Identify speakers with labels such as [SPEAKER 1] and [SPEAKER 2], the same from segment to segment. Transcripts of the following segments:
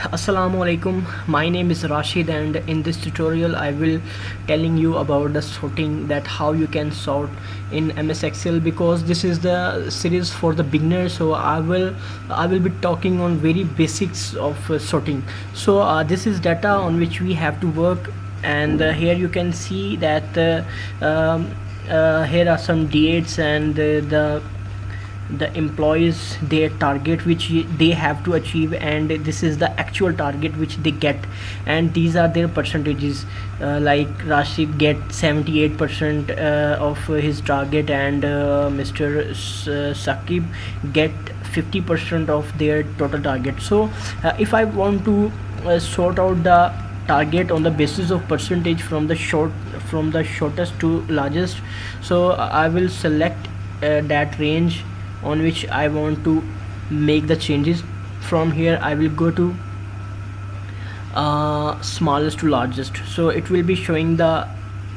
[SPEAKER 1] Assalamu alaikum. My name is Rashid, and in this tutorial I will telling you about the sorting, that how you can sort in MS Excel, because this is the series for the beginners. So I will be talking on very basics of sorting. So this is data on which we have to work, and here you can see that here are some dates and the employees their target which they have to achieve, and this is the actual target which they get, and these are their percentages. Like Rashid get 78% of his target, and Mr. Saqib get 50% of their total target. So if I want to sort out the target on the basis of percentage from the shortest to largest, so I will select that range on which I want to make the changes. From here I will go to smallest to largest, so it will be showing the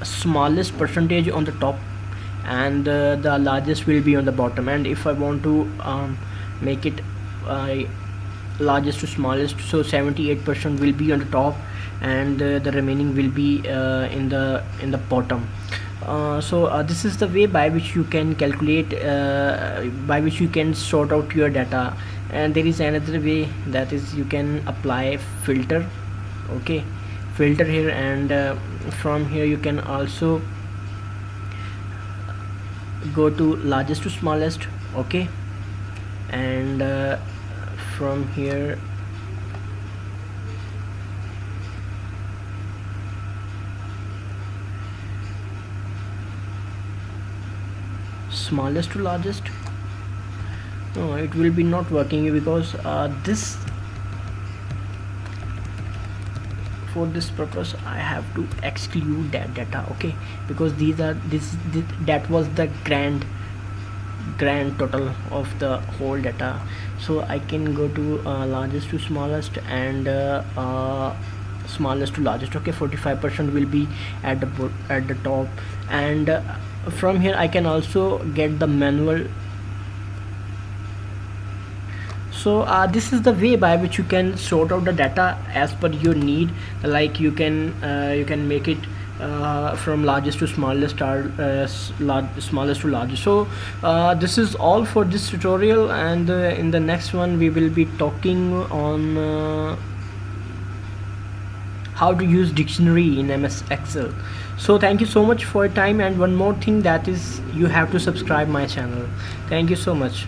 [SPEAKER 1] smallest percentage on the top, and the largest will be on the bottom. And if I want to make it largest to smallest, so 78% will be on the top, and the remaining will be in the bottom. So this is the way by which you can calculate, by which you can sort out your data. And there is another way, that is you can apply filter. Okay, filter here, and from here you can also go to largest to smallest. Okay, and from here smallest to largest. No, it will be not working, because this for this purpose I have to exclude that data. Okay, because that was the grand total of the whole data. So I can go to largest to smallest, and smallest to largest. Okay, 45% will be at the top, and from here I can also get the manual. So this is the way by which you can sort out the data as per your need. Like you can make it from largest to smallest, or smallest to largest. So this is all for this tutorial, and in the next one we will be talking on how to use dictionary in MS Excel. So thank you so much for your time, and one more thing, that is you have to subscribe my channel. Thank you so much.